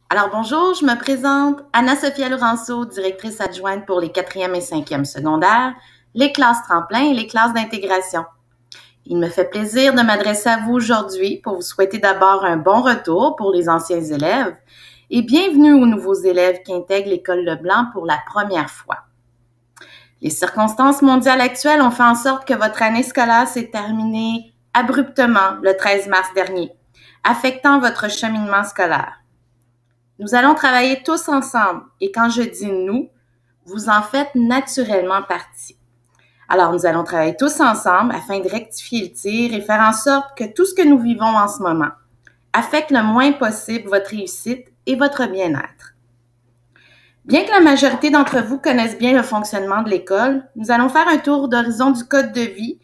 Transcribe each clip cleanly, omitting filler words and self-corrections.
Alors bonjour, je me présente Anna-Sophia Laurenceau, directrice adjointe pour les 4e et 5e secondaires, les classes tremplin et les classes d'intégration. Il me fait plaisir de m'adresser à vous aujourd'hui pour vous souhaiter d'abord un bon retour pour les anciens élèves et bienvenue aux nouveaux élèves qui intègrent l'école Leblanc pour la première fois. Les circonstances mondiales actuelles ont fait en sorte que votre année scolaire s'est terminée abruptement le 13 mars dernier, affectant votre cheminement scolaire. Nous allons travailler tous ensemble et quand je dis nous, vous en faites naturellement partie. Alors, nous allons travailler tous ensemble afin de rectifier le tir et faire en sorte que tout ce que nous vivons en ce moment affecte le moins possible votre réussite et votre bien-être. Bien que la majorité d'entre vous connaissent bien le fonctionnement de l'école, nous allons faire un tour d'horizon du code de vie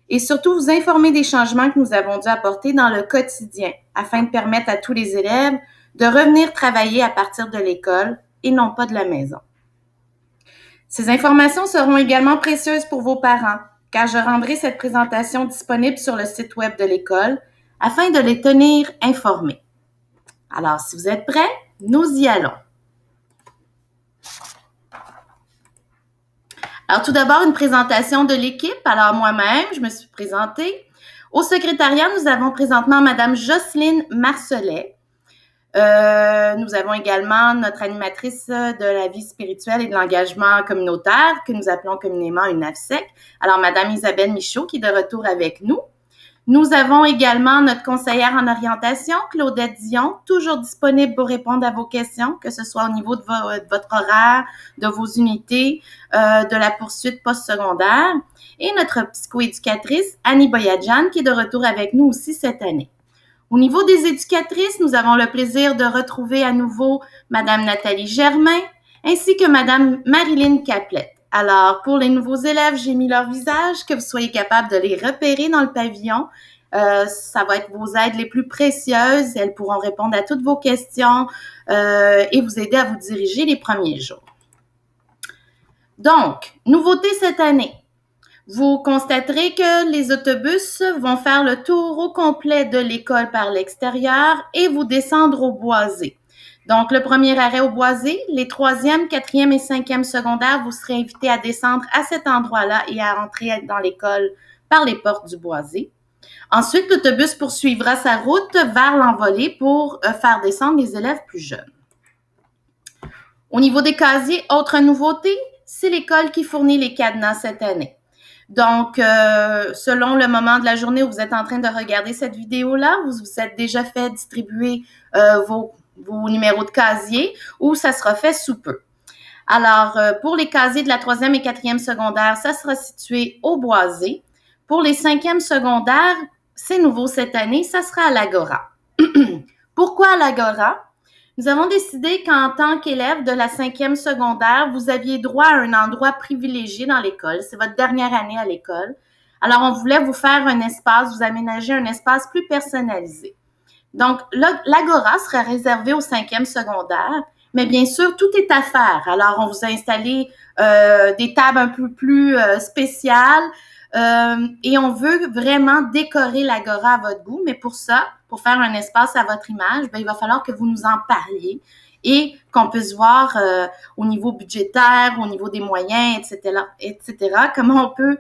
et surtout vous informer des changements que nous avons dû apporter dans le quotidien afin de permettre à tous les élèves de revenir travailler à partir de l'école et non pas de la maison. Ces informations seront également précieuses pour vos parents, car je rendrai cette présentation disponible sur le site web de l'école afin de les tenir informés. Alors, si vous êtes prêts, nous y allons. Alors, tout d'abord, une présentation de l'équipe. Alors, moi-même, je me suis présentée. Au secrétariat, nous avons présentement Madame Jocelyne Marcelet. Nous avons également notre animatrice de la vie spirituelle et de l'engagement communautaire, que nous appelons communément une AFSEC. Alors, Madame Isabelle Michaud, qui est de retour avec nous. Nous avons également notre conseillère en orientation, Claudette Dion, toujours disponible pour répondre à vos questions, que ce soit au niveau de votre horaire, de vos unités, de la poursuite postsecondaire. Et notre psychoéducatrice, Annie Boyadjan, qui est de retour avec nous aussi cette année. Au niveau des éducatrices, nous avons le plaisir de retrouver à nouveau Madame Nathalie Germain, ainsi que Madame Marilyn Caplette. Alors, pour les nouveaux élèves, j'ai mis leur visage, que vous soyez capable de les repérer dans le pavillon. Ça va être vos aides les plus précieuses. Elles pourront répondre à toutes vos questions et vous aider à vous diriger les premiers jours. Donc, nouveauté cette année. Vous constaterez que les autobus vont faire le tour au complet de l'école par l'extérieur et vous descendre au Boisé. Donc, le premier arrêt au Boisé, les 3e, 4e et 5e secondaires, vous serez invités à descendre à cet endroit-là et à entrer dans l'école par les portes du Boisé. Ensuite, l'autobus poursuivra sa route vers l'Envolée pour faire descendre les élèves plus jeunes. Au niveau des casiers, autre nouveauté, c'est l'école qui fournit les cadenas cette année. Donc, selon le moment de la journée où vous êtes en train de regarder cette vidéo-là, vous vous êtes déjà fait distribuer vos numéros de casier ou ça sera fait sous peu. Alors, pour les casiers de la 3e et 4e secondaire, ça sera situé au Boisé. Pour les 5e secondaires, c'est nouveau cette année, ça sera à l'Agora. Pourquoi à l'Agora? Nous avons décidé qu'en tant qu'élève de la 5e secondaire, vous aviez droit à un endroit privilégié dans l'école. C'est votre dernière année à l'école. Alors, on voulait vous faire un espace, vous aménager un espace plus personnalisé. Donc, l'Agora sera réservé au 5e secondaire, mais bien sûr, tout est à faire. Alors, on vous a installé des tables un peu plus spéciales et on veut vraiment décorer l'Agora à votre goût, mais pour ça, pour faire un espace à votre image, bien, il va falloir que vous nous en parliez et qu'on puisse voir au niveau budgétaire, au niveau des moyens, etc., comment on peut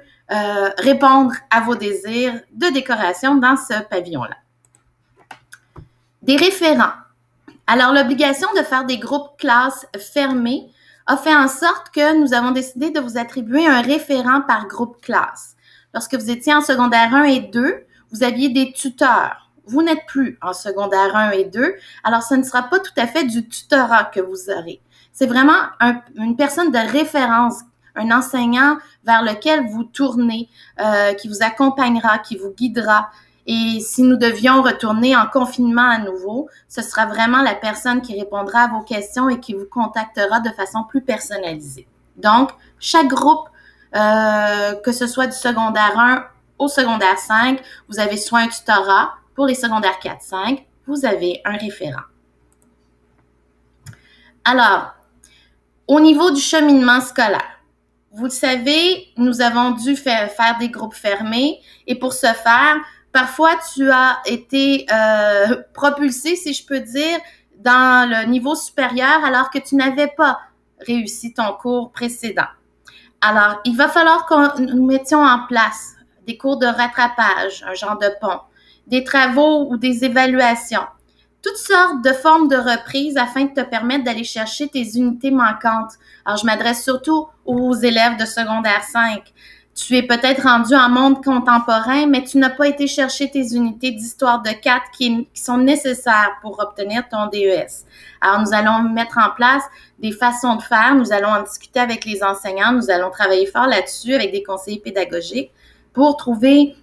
répondre à vos désirs de décoration dans ce pavillon-là. Des référents. Alors, l'obligation de faire des groupes classes fermés a fait en sorte que nous avons décidé de vous attribuer un référent par groupe classe. Lorsque vous étiez en secondaire 1 et 2, vous aviez des tuteurs. Vous n'êtes plus en secondaire 1 et 2, alors ce ne sera pas tout à fait du tutorat que vous aurez. C'est vraiment une personne de référence, un enseignant vers lequel vous tournez, qui vous accompagnera, qui vous guidera. Et si nous devions retourner en confinement à nouveau, ce sera vraiment la personne qui répondra à vos questions et qui vous contactera de façon plus personnalisée. Donc, chaque groupe, que ce soit du secondaire 1 au secondaire 5, vous avez soit un tutorat. Pour les secondaires 4-5, vous avez un référent. Alors, au niveau du cheminement scolaire, vous le savez, nous avons dû faire des groupes fermés et pour ce faire, parfois tu as été propulsé, si je peux dire, dans le niveau supérieur alors que tu n'avais pas réussi ton cours précédent. Alors, il va falloir que nous mettions en place des cours de rattrapage, un genre de pont, des travaux ou des évaluations, toutes sortes de formes de reprise afin de te permettre d'aller chercher tes unités manquantes. Alors, je m'adresse surtout aux élèves de secondaire 5. Tu es peut-être rendu en monde contemporain, mais tu n'as pas été chercher tes unités d'histoire de 4 qui sont nécessaires pour obtenir ton DES. Alors, nous allons mettre en place des façons de faire. Nous allons en discuter avec les enseignants. Nous allons travailler fort là-dessus avec des conseillers pédagogiques pour trouver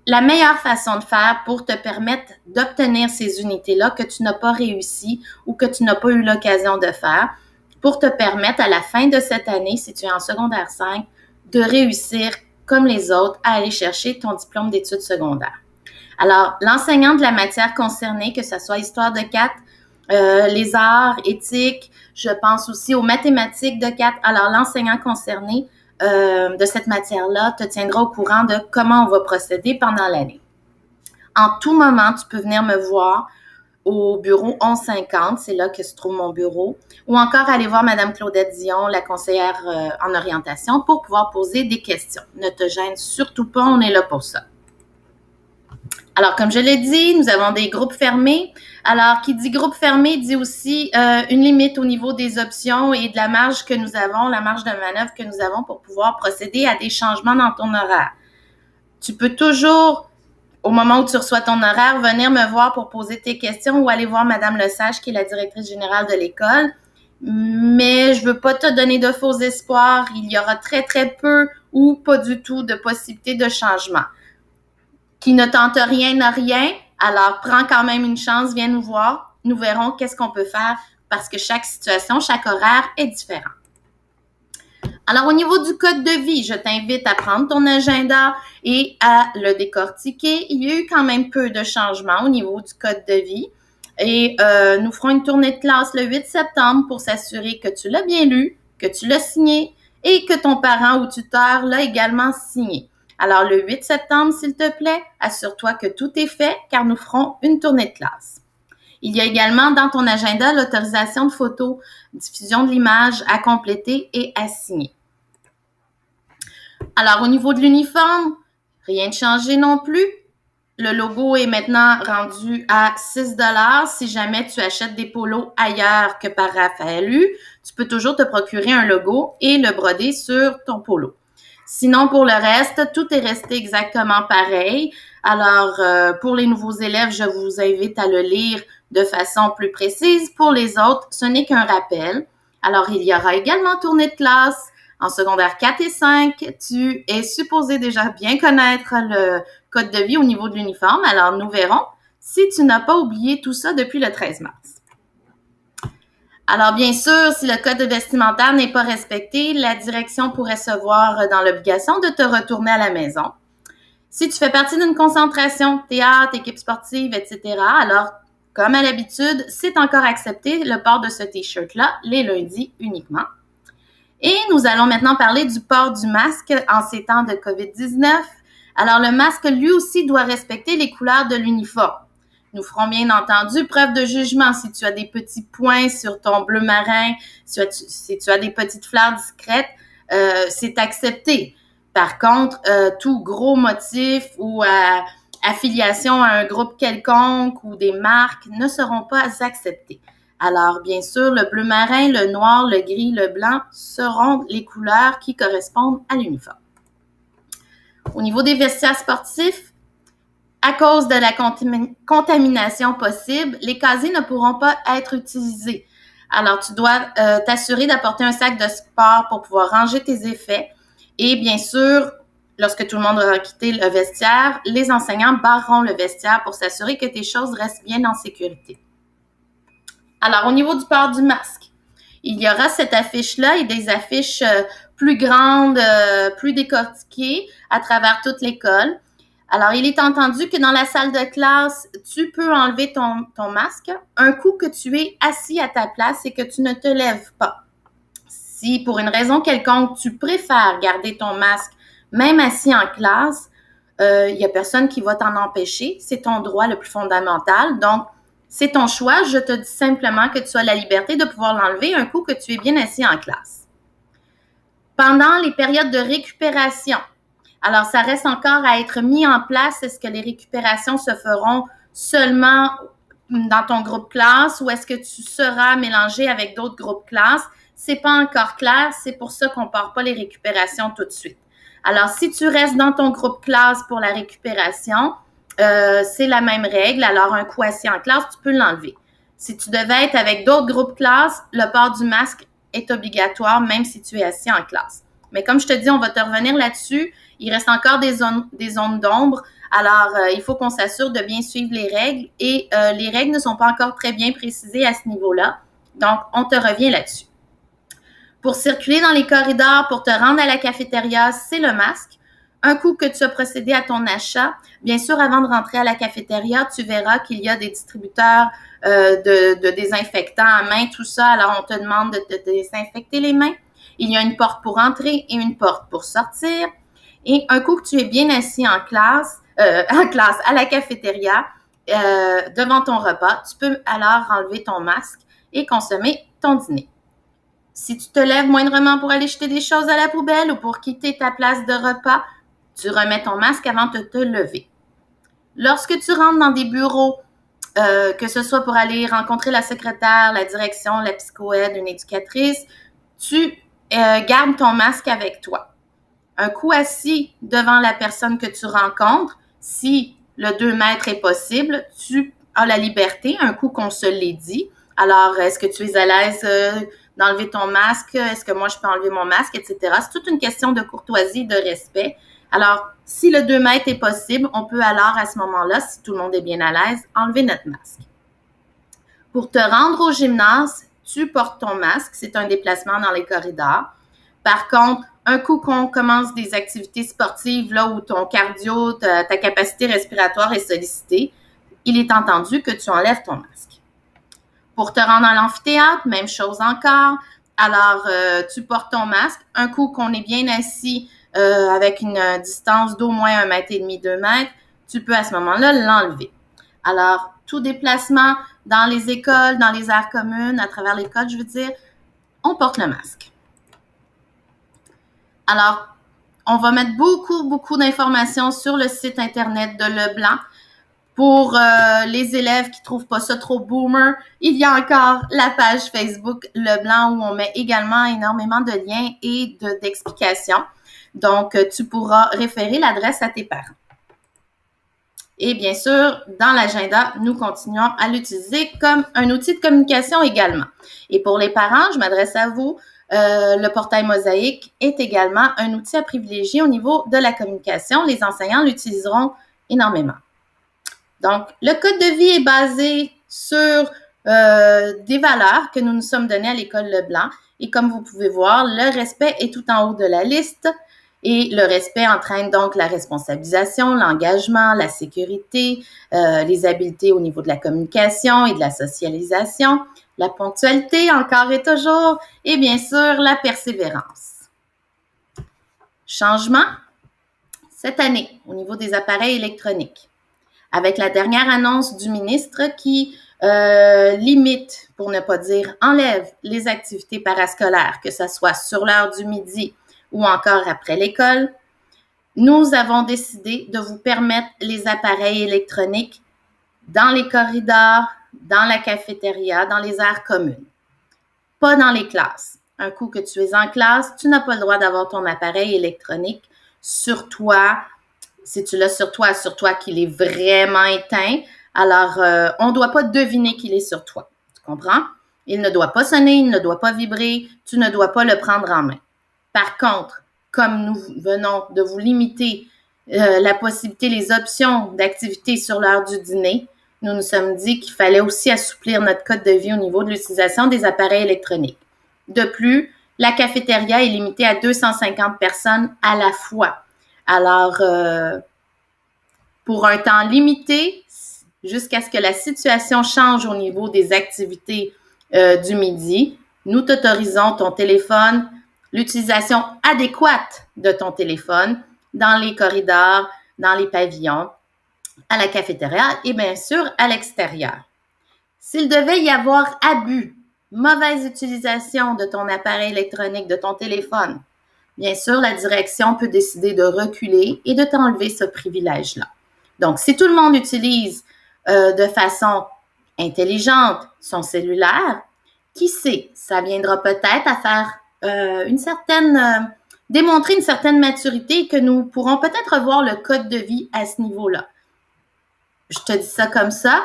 la meilleure façon de faire pour te permettre d'obtenir ces unités-là que tu n'as pas réussi ou que tu n'as pas eu l'occasion de faire pour te permettre à la fin de cette année, si tu es en secondaire 5, de réussir comme les autres à aller chercher ton diplôme d'études secondaires. Alors, l'enseignant de la matière concernée, que ce soit histoire de 4, les arts, éthique, je pense aussi aux mathématiques de 4. Alors, l'enseignant concerné de cette matière-là te tiendra au courant de comment on va procéder pendant l'année. En tout moment, tu peux venir me voir au bureau 1150, c'est là que se trouve mon bureau, ou encore aller voir Madame Claudette Dion, la conseillère en orientation, pour pouvoir poser des questions. Ne te gêne surtout pas, on est là pour ça. Alors, comme je l'ai dit, nous avons des groupes fermés. Alors, qui dit groupe fermé dit aussi une limite au niveau des options et de la marge que nous avons, la marge de manœuvre que nous avons pour pouvoir procéder à des changements dans ton horaire. Tu peux toujours, au moment où tu reçois ton horaire, venir me voir pour poser tes questions ou aller voir Madame Lesage, qui est la directrice générale de l'école. Mais je veux pas te donner de faux espoirs. Il y aura très, très peu ou pas du tout de possibilité de changement. Qui ne tente rien n'a rien, alors prends quand même une chance, viens nous voir. Nous verrons qu'est-ce qu'on peut faire parce que chaque situation, chaque horaire est différent. Alors, au niveau du code de vie, je t'invite à prendre ton agenda et à le décortiquer. Il y a eu quand même peu de changements au niveau du code de vie. Et nous ferons une tournée de classe le 8 septembre pour s'assurer que tu l'as bien lu, que tu l'as signé et que ton parent ou tuteur l'a également signé. Alors, le 8 septembre, s'il te plaît, assure-toi que tout est fait car nous ferons une tournée de classe. Il y a également dans ton agenda l'autorisation de photos, diffusion de l'image à compléter et à signer. Alors, au niveau de l'uniforme, rien de changé non plus. Le logo est maintenant rendu à 6 $ si jamais tu achètes des polos ailleurs que par Raphaël U. Tu peux toujours te procurer un logo et le broder sur ton polo. Sinon, pour le reste, tout est resté exactement pareil. Alors, pour les nouveaux élèves, je vous invite à le lire de façon plus précise. Pour les autres, ce n'est qu'un rappel. Alors, il y aura également tournée de classe en secondaire 4 et 5. Tu es supposé déjà bien connaître le code de vie au niveau de l'uniforme. Alors, nous verrons si tu n'as pas oublié tout ça depuis le 13 mars. Alors, bien sûr, si le code vestimentaire n'est pas respecté, la direction pourrait se voir dans l'obligation de te retourner à la maison. Si tu fais partie d'une concentration, théâtre, équipe sportive, etc., alors, comme à l'habitude, c'est encore accepté le port de ce T-shirt-là les lundis uniquement. Et nous allons maintenant parler du port du masque en ces temps de COVID-19. Alors, le masque, lui aussi, doit respecter les couleurs de l'uniforme. Nous ferons bien entendu preuve de jugement si tu as des petits points sur ton bleu marin, si tu as des petites fleurs discrètes, c'est accepté. Par contre, tout gros motif ou affiliation à un groupe quelconque ou des marques ne seront pas acceptés. Alors, bien sûr, le bleu marin, le noir, le gris, le blanc seront les couleurs qui correspondent à l'uniforme. Au niveau des vestiaires sportifs, à cause de la contamination possible, les casiers ne pourront pas être utilisés. Alors, tu dois t'assurer d'apporter un sac de sport pour pouvoir ranger tes effets. Et bien sûr, lorsque tout le monde aura quitté le vestiaire, les enseignants barreront le vestiaire pour s'assurer que tes choses restent bien en sécurité. Alors, au niveau du port du masque, il y aura cette affiche-là et des affiches plus grandes, plus décortiquées à travers toute l'école. Alors, il est entendu que dans la salle de classe, tu peux enlever ton masque un coup que tu es assis à ta place et que tu ne te lèves pas. Si, pour une raison quelconque, tu préfères garder ton masque, même assis en classe, il n'y a personne qui va t'en empêcher. C'est ton droit le plus fondamental. Donc, C'est ton choix. Je te dis simplement que tu as la liberté de pouvoir l'enlever un coup que tu es bien assis en classe. Pendant les périodes de récupération, alors ça reste encore à être mis en place. Est-ce que les récupérations se feront seulement dans ton groupe classe ou est-ce que tu seras mélangé avec d'autres groupes classe? C'est pas encore clair, c'est pour ça qu'on part pas les récupérations tout de suite. Alors, si tu restes dans ton groupe classe pour la récupération, c'est la même règle. Alors, un coup assis en classe, tu peux l'enlever. Si tu devais être avec d'autres groupes classe, le port du masque est obligatoire, même si tu es assis en classe. Mais comme je te dis, on va te revenir là-dessus. Il reste encore des zones d'ombre. Alors, il faut qu'on s'assure de bien suivre les règles et les règles ne sont pas encore très bien précisées à ce niveau-là. Donc, on te revient là-dessus. Pour circuler dans les corridors, pour te rendre à la cafétéria, c'est le masque. Un coup que tu as procédé à ton achat, bien sûr, avant de rentrer à la cafétéria, tu verras qu'il y a des distributeurs de désinfectants à main, tout ça. Alors, on te demande de te désinfecter les mains. Il y a une porte pour entrer et une porte pour sortir. Et un coup que tu es bien assis en classe, à la cafétéria, devant ton repas, tu peux alors enlever ton masque et consommer ton dîner. Si tu te lèves moindrement pour aller jeter des choses à la poubelle ou pour quitter ta place de repas, tu remets ton masque avant de te lever. Lorsque tu rentres dans des bureaux, que ce soit pour aller rencontrer la secrétaire, la direction, la psychoaide, une éducatrice, tu gardes ton masque avec toi. Un coup assis devant la personne que tu rencontres, si le 2 mètres est possible, tu as la liberté, un coup qu'on se l'ait dit. Alors, est-ce que tu es à l'aise d'enlever ton masque? Est-ce que moi, je peux enlever mon masque, etc. C'est toute une question de courtoisie, de respect. Alors, si le 2 mètres est possible, on peut alors, à ce moment-là, si tout le monde est bien à l'aise, enlever notre masque. Pour te rendre au gymnase, tu portes ton masque. C'est un déplacement dans les corridors. Par contre, un coup qu'on commence des activités sportives, là où ton cardio, ta capacité respiratoire est sollicitée, il est entendu que tu enlèves ton masque. Pour te rendre à l'amphithéâtre, même chose encore. Alors, tu portes ton masque. Un coup qu'on est bien assis avec une distance d'au moins 1,5 m, 2 mètres, tu peux à ce moment-là l'enlever. Alors, tout déplacement dans les écoles, dans les aires communes, à travers l'école, je veux dire, on porte le masque. Alors, on va mettre beaucoup d'informations sur le site Internet de Leblanc. Pour les élèves qui trouvent pas ça trop boomer, il y a encore la page Facebook Leblanc où on met également énormément de liens et d'explications. Donc, tu pourras référer l'adresse à tes parents. Et bien sûr, dans l'agenda, nous continuons à l'utiliser comme un outil de communication également. Et pour les parents, je m'adresse à vous, le portail Mosaïque est également un outil à privilégier au niveau de la communication. Les enseignants l'utiliseront énormément. Donc, le code de vie est basé sur des valeurs que nous nous sommes données à l'école Leblanc. Et comme vous pouvez voir, le respect est tout en haut de la liste. Et le respect entraîne donc la responsabilisation, l'engagement, la sécurité, les habiletés au niveau de la communication et de la socialisation, la ponctualité encore et toujours, et bien sûr, la persévérance. Changement cette année au niveau des appareils électroniques. Avec la dernière annonce du ministre qui limite, pour ne pas dire enlève, les activités parascolaires, que ce soit sur l'heure du midi ou encore après l'école, nous avons décidé de vous permettre les appareils électroniques dans les corridors, dans la cafétéria, dans les aires communes. Pas dans les classes. Un coup que tu es en classe, tu n'as pas le droit d'avoir ton appareil électronique sur toi. Si tu l'as sur toi, assure-toi qu'il est vraiment éteint. Alors, on ne doit pas deviner qu'il est sur toi. Tu comprends? Il ne doit pas sonner, il ne doit pas vibrer. Tu ne dois pas le prendre en main. Par contre, comme nous venons de vous limiter la possibilité, les options d'activité sur l'heure du dîner, nous nous sommes dit qu'il fallait aussi assouplir notre code de vie au niveau de l'utilisation des appareils électroniques. De plus, la cafétéria est limitée à 250 personnes à la fois. Alors, pour un temps limité, jusqu'à ce que la situation change au niveau des activités du midi, nous t'autorisons ton téléphone, l'utilisation adéquate de ton téléphone dans les corridors, dans les pavillons, à la cafétéria et bien sûr à l'extérieur. S'il devait y avoir abus, mauvaise utilisation de ton appareil électronique, de ton téléphone, bien sûr, la direction peut décider de reculer et de t'enlever ce privilège-là. Donc, si tout le monde utilise de façon intelligente son cellulaire, qui sait, ça viendra peut-être à faire démontrer une certaine maturité que nous pourrons peut-être revoir le code de vie à ce niveau-là. Je te dis ça comme ça,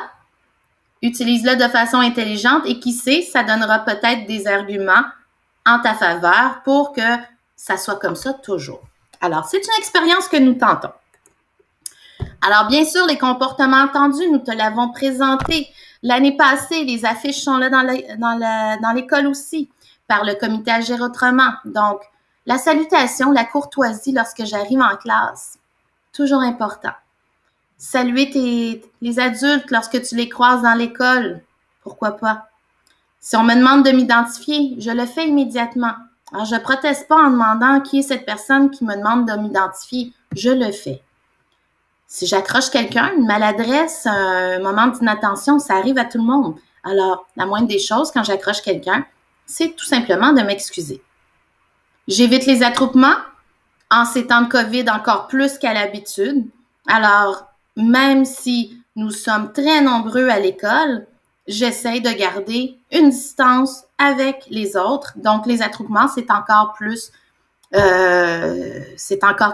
utilise-le de façon intelligente et qui sait, ça donnera peut-être des arguments en ta faveur pour que ça soit comme ça toujours. Alors, c'est une expérience que nous tentons. Alors, bien sûr, les comportements entendus, nous te l'avons présenté l'année passée. Les affiches sont là dans l'école aussi, par le comité Agir autrement. Donc, la salutation, la courtoisie lorsque j'arrive en classe, toujours important. Saluer les adultes lorsque tu les croises dans l'école, pourquoi pas. Si on me demande de m'identifier, je le fais immédiatement. Alors, je ne proteste pas en demandant qui est cette personne qui me demande de m'identifier. Je le fais. Si j'accroche quelqu'un, une maladresse, un moment d'inattention, ça arrive à tout le monde. Alors, la moindre des choses, quand j'accroche quelqu'un, c'est tout simplement de m'excuser. J'évite les attroupements. En ces temps de COVID, encore plus qu'à l'habitude. Alors, même si nous sommes très nombreux à l'école, j'essaie de garder une distance avec les autres. Donc, les attroupements, c'est encore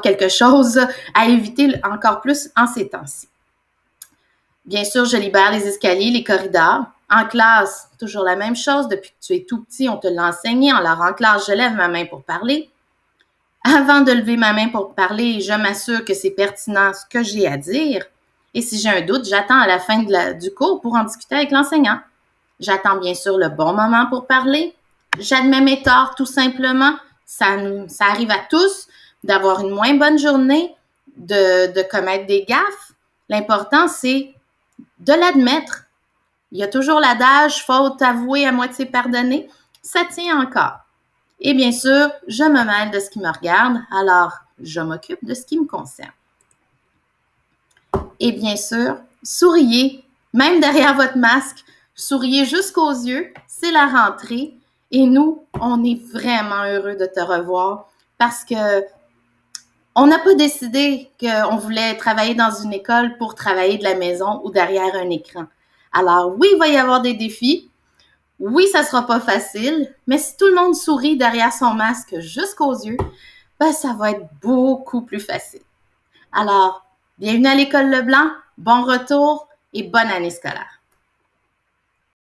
quelque chose à éviter encore plus en ces temps-ci. Bien sûr, je libère les escaliers, les corridors. En classe, toujours la même chose. Depuis que tu es tout petit, on te l'a enseigné. Alors, en classe, je lève ma main pour parler. Avant de lever ma main pour parler, je m'assure que c'est pertinent ce que j'ai à dire. Et si j'ai un doute, j'attends à la fin du cours pour en discuter avec l'enseignant. J'attends bien sûr le bon moment pour parler. J'admets mes torts tout simplement. Ça arrive à tous d'avoir une moins bonne journée, de commettre des gaffes. L'important, c'est de l'admettre. Il y a toujours l'adage « faute avouée à moitié pardonnée ». Ça tient encore. Et bien sûr, je me mêle de ce qui me regarde, alors je m'occupe de ce qui me concerne. Et bien sûr, souriez, même derrière votre masque, souriez jusqu'aux yeux, c'est la rentrée. Et nous, on est vraiment heureux de te revoir parce que on n'a pas décidé qu'on voulait travailler dans une école pour travailler de la maison ou derrière un écran. Alors oui, il va y avoir des défis. Oui, ça sera pas facile, mais si tout le monde sourit derrière son masque jusqu'aux yeux, ben ça va être beaucoup plus facile. Alors, bienvenue à l'École Leblanc, bon retour et bonne année scolaire.